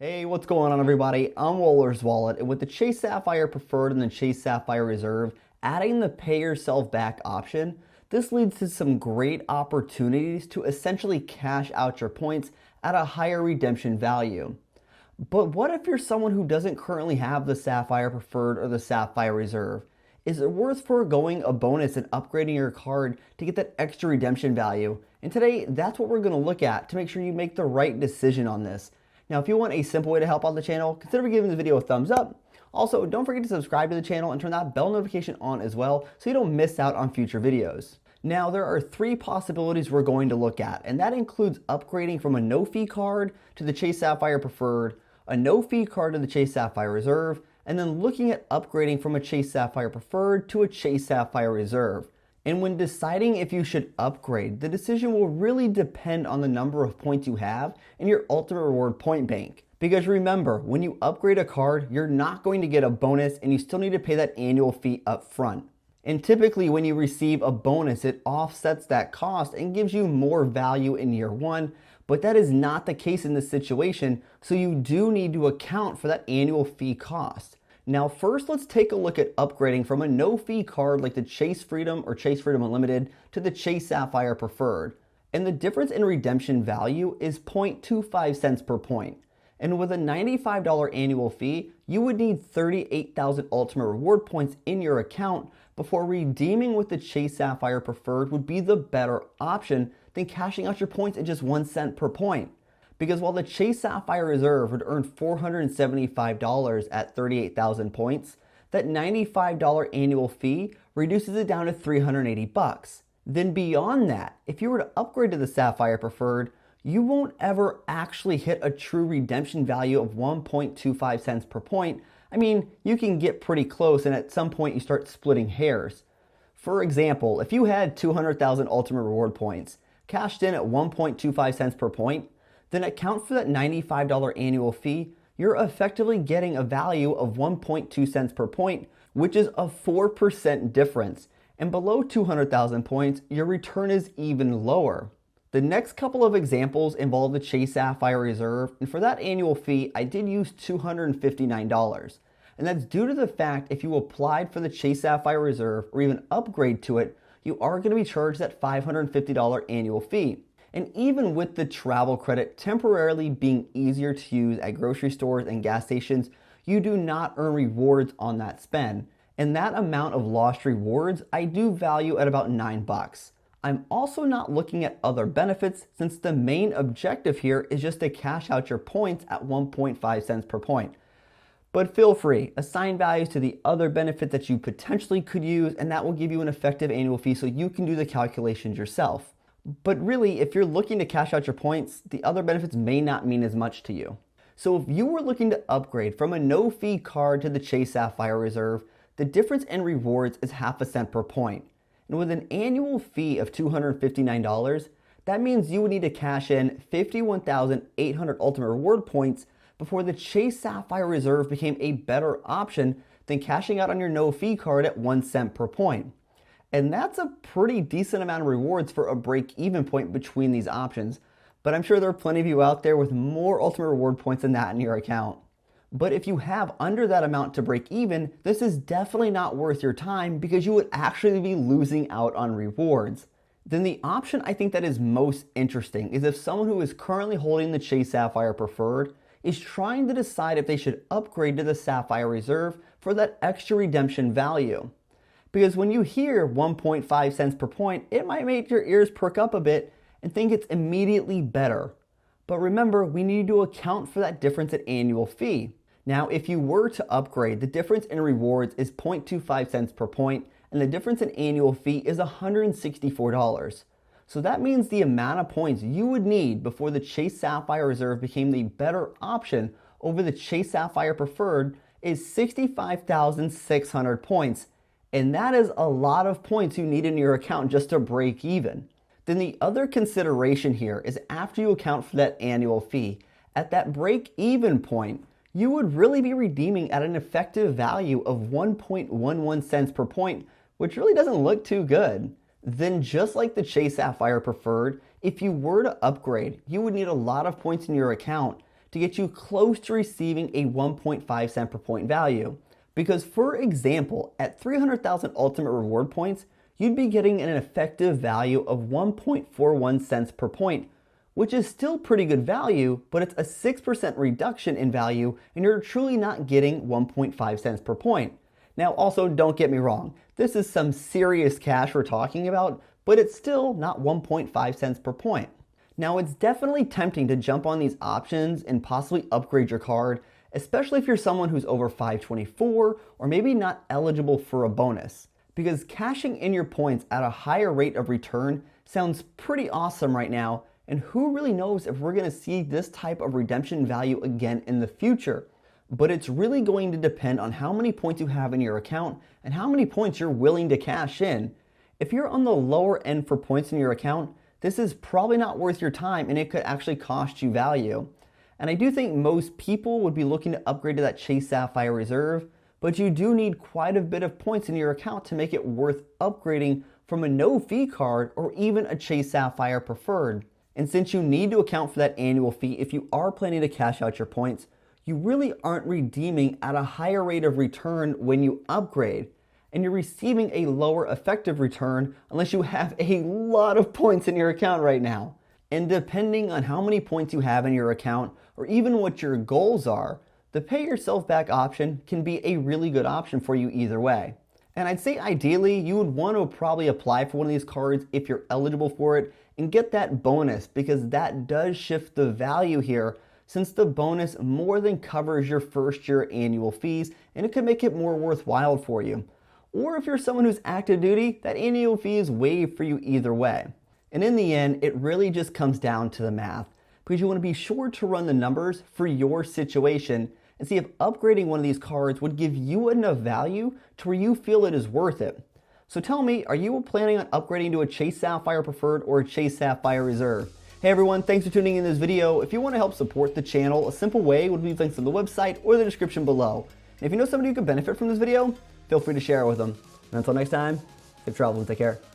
Hey, what's going on everybody? I'm Waller's Wallet, and with the Chase Sapphire Preferred and the Chase Sapphire Reserve, adding the pay yourself back option, this leads to some great opportunities to essentially cash out your points at a higher redemption value. But what if you're someone who doesn't currently have the Sapphire Preferred or the Sapphire Reserve? Is it worth foregoing a bonus and upgrading your card to get that extra redemption value? And today, that's what we're going to look at to make sure you make the right decision on this. Now, if you want a simple way to help out the channel, consider giving this video a thumbs up. Also, don't forget to subscribe to the channel and turn that bell notification on as well so you don't miss out on future videos. Now, there are three possibilities we're going to look at, and that includes upgrading from a no-fee card to the Chase Sapphire Preferred, a no-fee card to the Chase Sapphire Reserve, and then looking at upgrading from a Chase Sapphire Preferred to a Chase Sapphire Reserve. And when deciding if you should upgrade, the decision will really depend on the number of points you have in your ultimate reward point bank. Because remember, when you upgrade a card, you're not going to get a bonus and you still need to pay that annual fee up front. And typically when you receive a bonus, it offsets that cost and gives you more value in year one, but that is not the case in this situation, so you do need to account for that annual fee cost. Now first, let's take a look at upgrading from a no-fee card like the Chase Freedom or Chase Freedom Unlimited to the Chase Sapphire Preferred. And the difference in redemption value is 0.25 cents per point. And with a $95 annual fee, you would need 38,000 ultimate reward points in your account before redeeming with the Chase Sapphire Preferred would be the better option than cashing out your points at just 1 cent per point. Because while the Chase Sapphire Reserve would earn $475 at 38,000 points, that $95 annual fee reduces it down to $380. Then beyond that, if you were to upgrade to the Sapphire Preferred, you won't ever actually hit a true redemption value of 1.25 cents per point. I mean, you can get pretty close and at some point you start splitting hairs. For example, if you had 200,000 ultimate reward points, cashed in at 1.25 cents per point, then account for that $95 annual fee, you're effectively getting a value of 1.2 cents per point, which is a 4% difference. And below 200,000 points, your return is even lower. The next couple of examples involve the Chase Sapphire Reserve, and for that annual fee, I did use $259. And that's due to the fact if you applied for the Chase Sapphire Reserve or even upgrade to it, you are going to be charged that $550 annual fee. And even with the travel credit temporarily being easier to use at grocery stores and gas stations, you do not earn rewards on that spend. And that amount of lost rewards I do value at about $9. I'm also not looking at other benefits since the main objective here is just to cash out your points at 1.5 cents per point. But feel free, assign values to the other benefits that you potentially could use, and that will give you an effective annual fee so you can do the calculations yourself. But really, if you're looking to cash out your points, the other benefits may not mean as much to you. So if you were looking to upgrade from a no-fee card to the Chase Sapphire Reserve, the difference in rewards is ½ cent per point. And with an annual fee of $259, that means you would need to cash in 51,800 ultimate reward points before the Chase Sapphire Reserve became a better option than cashing out on your no-fee card at 1 cent per point. And that's a pretty decent amount of rewards for a break-even point between these options. But I'm sure there are plenty of you out there with more ultimate reward points than that in your account. But if you have under that amount to break even, this is definitely not worth your time because you would actually be losing out on rewards. Then the option I think that is most interesting is if someone who is currently holding the Chase Sapphire Preferred is trying to decide if they should upgrade to the Sapphire Reserve for that extra redemption value. Because when you hear 1.5 cents per point, it might make your ears perk up a bit and think it's immediately better. But remember, we need to account for that difference in annual fee. Now, if you were to upgrade, the difference in rewards is 0.25 cents per point, and the difference in annual fee is $164. So that means the amount of points you would need before the Chase Sapphire Reserve became the better option over the Chase Sapphire Preferred is 65,600 points. And that is a lot of points you need in your account just to break even. Then the other consideration here is after you account for that annual fee, at that break even point, you would really be redeeming at an effective value of 1.11 cents per point, which really doesn't look too good. Then just like the Chase Sapphire Preferred, if you were to upgrade, you would need a lot of points in your account to get you close to receiving a 1.5 cent per point value. Because for example, at 300,000 ultimate reward points, you'd be getting an effective value of 1.41 cents per point, which is still pretty good value, but it's a 6% reduction in value and you're truly not getting 1.5 cents per point. Now also, don't get me wrong, this is some serious cash we're talking about, but it's still not 1.5 cents per point. Now it's definitely tempting to jump on these options and possibly upgrade your card, especially if you're someone who's over 524 or maybe not eligible for a bonus. Because cashing in your points at a higher rate of return sounds pretty awesome right now, and who really knows if we're going to see this type of redemption value again in the future. But it's really going to depend on how many points you have in your account and how many points you're willing to cash in. If you're on the lower end for points in your account, this is probably not worth your time and it could actually cost you value. And I do think most people would be looking to upgrade to that Chase Sapphire Reserve, but you do need quite a bit of points in your account to make it worth upgrading from a no-fee card or even a Chase Sapphire Preferred. And since you need to account for that annual fee if you are planning to cash out your points, you really aren't redeeming at a higher rate of return when you upgrade. And you're receiving a lower effective return unless you have a lot of points in your account right now. And depending on how many points you have in your account or even what your goals are, the pay yourself back option can be a really good option for you either way. And I'd say ideally you would want to probably apply for one of these cards if you're eligible for it and get that bonus, because that does shift the value here, since the bonus more than covers your first year annual fees and it could make it more worthwhile for you. Or if you're someone who's active duty, that annual fee is waived for you either way. And in the end, it really just comes down to the math, because you want to be sure to run the numbers for your situation and see if upgrading one of these cards would give you enough value to where you feel it is worth it. So tell me, are you planning on upgrading to a Chase Sapphire Preferred or a Chase Sapphire Reserve? Hey everyone, thanks for tuning in this video. If you want to help support the channel, a simple way would leave links in the website or the description below. And if you know somebody who could benefit from this video, feel free to share it with them. And until next time, safe travels and take care.